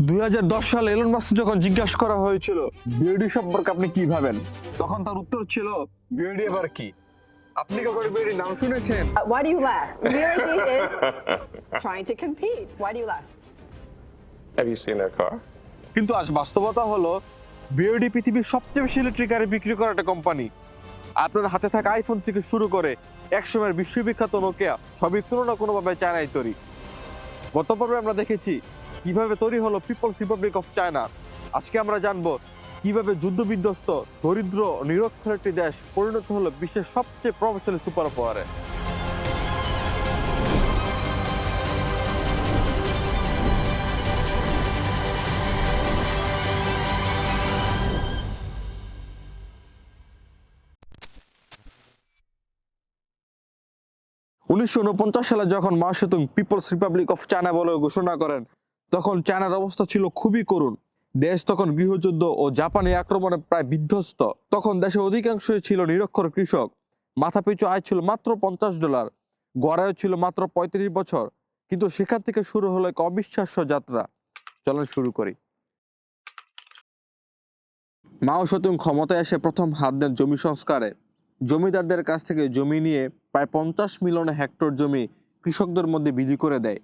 2010 সালে Elon Musk যখন জিজ্ঞাসা করা হয়েছিল বিওডি সম্পর্কে আপনি কি ভাবেন, তখন তার উত্তর ছিল বিওডি আবার কি। আপনি কখনো বিওডি নাম শুনেছেন? Why do you laugh? BRD is trying to compete. Why do you laugh? Have you seen their car? কিন্তু আজ বাস্তবতা হলো বিওডি পৃথিবীর সবচেয়ে বেশি ইলেকট্রিক গাড়ি বিক্রি করা একটা কোম্পানি। আপনার হাতে থাকা আইফোন থেকে শুরু করে একসময়ের বিশ্ববিখ্যাত নোকিয়া সবই কোনো না কোনোভাবে চায়নায় তৈরি। গত পর্বে আমরা দেখেছি কিভাবে তৈরি হলো পিপলস রিপাবলিক অফ চায়না। আজকে আমরা জানবো কিভাবে যুদ্ধ বিধ্বস্ত দরিদ্র নিরক্ষর একটি দেশ পরিণত হলো বিশ্বের সবচেয়ে প্রভাবশালী সুপার পাওয়ারে। সালে যখন Mao Tsetung People's Republic of China বলে ঘোষণা করেন, তখন চায়নার অবস্থা ছিল খুবই করুণ। দেশ তখন গৃহযুদ্ধ ও জাপানি আক্রমণে প্রায় বিধ্বস্ত। তখন দেশের অধিকাংশই ছিল নিরক্ষর কৃষক। মাথাপিছু আয় ছিল মাত্র $50, গড় আয়ু ছিল মাত্র 35 বছর। কিন্তু সেখান থেকে শুরু হলো এক অবিশ্বাস্য যাত্রা। চলুন শুরু করি। মাও সেতুং ক্ষমতায় এসে প্রথম হাত দেন জমি সংস্কারে। জমিদারদের কাছ থেকে জমি নিয়ে প্রায় 50 মিলিয়ন হেক্টর জমি কৃষকদের মধ্যে বিলি করে দেয়।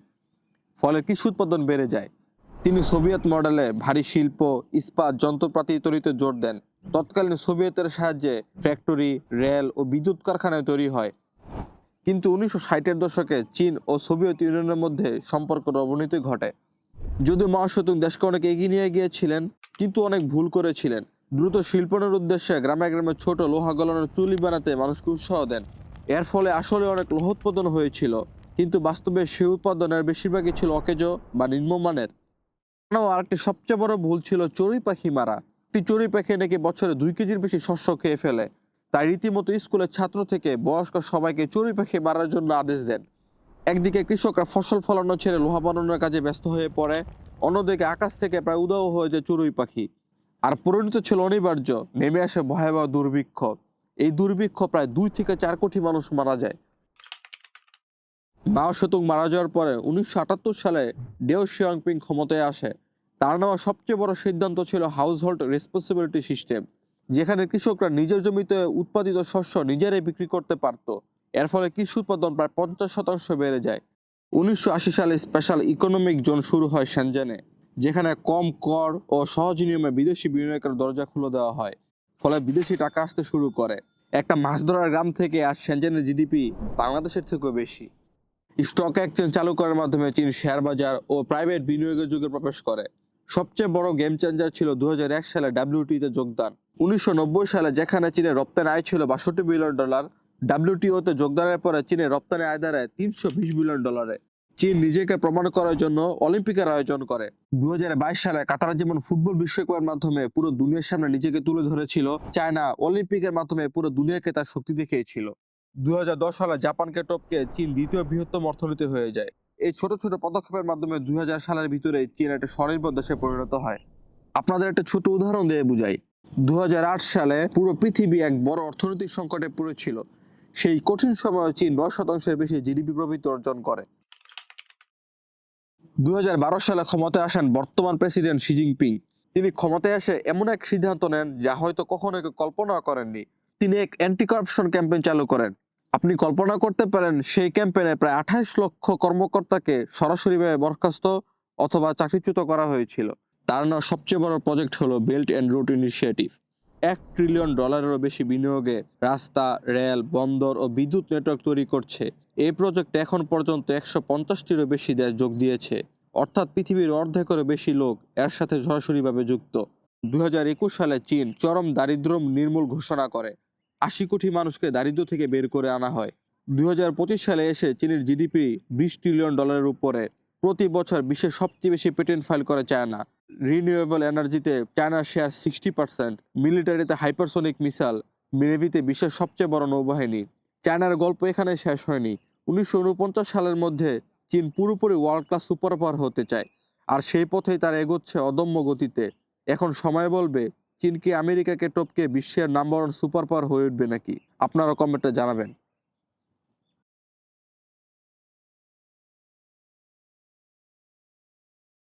ফলে কৃষি উৎপাদন বেড়ে যায়। তিনি সোভিয়েত মডেলে ভারী শিল্প, ইস্পাত, যন্ত্রপাতি তৈরিতে জোর দেন। তৎকালীন সোভিয়েতের সাহায্যে ফ্যাক্টরি, রেল ও বিদ্যুৎ কারখানায় তৈরি হয়। কিন্তু 1960-এর দশকে চীন ও সোভিয়েত ইউনিয়নের মধ্যে সম্পর্কের অবনতি ঘটে। যদিও মাও সেতুং দেশকে অনেক এগিয়ে নিয়ে গিয়েছিলেন, কিন্তু অনেক ভুল করেছিলেন। দ্রুত শিল্পনের উদ্দেশ্যে গ্রামে গ্রামে ছোট লোহা গলানোর চুল্লি বানাতে মানুষকে উৎসাহ দেন। এর ফলে আসলে অনেক লোহ উৎপাদন হয়েছিল, কিন্তু বাস্তবে সে উৎপাদনের বেশিরভাগই ছিল অকেজো বা নিম্নমানের। আরেকটি সবচেয়ে বড় ভুল ছিল চড়ুই পাখি মারা। একটি চড়ুই পাখি নাকি বছরে 2 কেজির বেশি শস্য খেয়ে ফেলে। তাই রীতিমতো স্কুলের ছাত্র থেকে বয়স্ক সবাইকে চড়ুই পাখি মারার জন্য আদেশ দেন। একদিকে কৃষকরা ফসল ফলানো ছেড়ে লোহা বানানোর কাজে ব্যস্ত হয়ে পড়ে, অন্যদিকে আকাশ থেকে প্রায় উধাও হয়ে যায় চড়ুই পাখি। আর পরিণত ছিল অনিবার্য, নেমে আসে ভয়াবহ দুর্ভিক্ষ। এই দুর্ভিক্ষ প্রায় 2 থেকে 4 কোটি মানুষ মারা যায়। মাও সেতুং মারা যাওয়ার পরে 1978 সালে ডেও শিয়াওপিং ক্ষমতায় আসে। তার নেওয়া সবচেয়ে বড় সিদ্ধান্ত ছিল হাউস হোল্ড রেসপন্সিবিলিটি সিস্টেম, যেখানে কৃষকরা নিজের জমিতে উৎপাদিত শস্য নিজেরাই বিক্রি করতে পারত। এর ফলে কৃষি উৎপাদন প্রায় 50% বেড়ে যায়। 1980 সালে স্পেশাল ইকোনমিক জোন শুরু হয় শেনজেনে, যেখানে কম কর ও সহজ নিয়মে বিদেশি বিনিয়োগের দরজা খুলে দেওয়া হয়। ফলে বিদেশি টাকা আসতে শুরু করে। একটা মাছ ধরার গ্রাম থেকে আজ শেনজেনের জিডিপি বাংলাদেশের থেকেও বেশি। স্টক এক্সচেঞ্জ চালু করার মাধ্যমে চীন শেয়ার বাজার ও প্রাইভেট বিনিয়োগের যুগে প্রবেশ করে। সবচেয়ে বড় গেম চেঞ্জার ছিল 2001 সালে WTO-তে যোগদান। 1990 সালে যেখানে চীনের রপ্তানি আয় ছিল $62 বিলিয়ন, WTO-তে যোগদানের পরে চীনের রপ্তানি আয় দাঁড়ায় $320 বিলিয়ন। চীন নিজেকে প্রমাণ করার জন্য অলিম্পিকের আয়োজন করে। 2022 সালে কাতার যেমন ফুটবল বিশ্বকাপের মাধ্যমে পুরো দুনিয়ার সামনে নিজেকে তুলে ধরেছিল, চায়না অলিম্পিকের মাধ্যমে পুরো দুনিয়াকে তার শক্তি দেখিয়েছিল। 2010 সালে জাপানকে টপকে চীন দ্বিতীয় বৃহত্তম অর্থনীতি হয়ে যায়। এই ছোট ছোট পদক্ষেপের মাধ্যমে 2000 সালের ভিতরে চীন একটা স্বনির্ভর দেশে পরিণত হয়। আপনাদের একটা ছোট উদাহরণ দিয়ে বুঝাই। 2008 সালে পুরো পৃথিবী এক বড় অর্থনৈতিক সংকটে পড়েছিল। সেই কঠিন সময়ে চীন 9% বেশি জিডিপি প্রবৃদ্ধি অর্জন করে। 2012 সালে ক্ষমতায় আসেন বর্তমান প্রেসিডেন্ট শি জিনপিং। তিনি ক্ষমতায় এসে এমন এক সিদ্ধান্ত নেন যা হয়তো কখনো কেউ কল্পনা করেননি। তিনি এক অ্যান্টি কারাপশন ক্যাম্পেইন চালু করেন। আপনি কল্পনা করতে পারেন সেই ক্যাম্পেইনে প্রায় 28 লক্ষ কর্মকর্তাকে সরাসরিভাবে বরখাস্ত অথবা চাকরিচ্যুত করা হয়েছিল। তার নেওয়া সবচেয়ে বড় প্রজেক্ট হলো belt and road initiative. $1 trillion বেশি বিনিয়োগে রাস্তা, রেল, বন্দর ও বিদ্যুৎ নেটওয়ার্ক তৈরি করছে। এই প্রজেক্টে এখন পর্যন্ত 150টিরও বেশি দেশ যোগ দিয়েছে, অর্থাৎ পৃথিবীর অর্ধেকেরও বেশি লোক এর সাথে সরাসরিভাবে যুক্ত। 2021 সালে চীন চরম দারিদ্র্য নির্মূল ঘোষণা করে। 80 কোটি মানুষকে দারিদ্র্য থেকে বের করে আনা হয়। 2025 সালে এসে চীনের জিডিপি $20 ট্রিলিয়ন উপরে। প্রতি বছর বিশ্বের সবচেয়ে বেশি পেটেন্ট ফাইল করে চায়না। রিনিউয়েবল এনার্জিতে চায়নার শেয়ার 60%, মিলিটারিতে হাইপারসোনিক মিসাইল, নেভিতে বিশ্বের সবচেয়ে বড় নৌবাহিনী। চায়নার গল্প এখানে শেষ হয়নি। 1949 সালের মধ্যে চীন পুরোপুরি ওয়ার্ল্ড ক্লাস সুপার পাওয়ার হতে চায়, আর সেই পথেই তারা এগোচ্ছে অদম্য গতিতে। এখন সময় বলবে চীন কি আমেরিকাকে টপকে বিশ্বের নাম্বার 1 সুপার পাওয়ার হয়ে উঠবে নাকি। আপনারা কমেন্টে জানাবেন।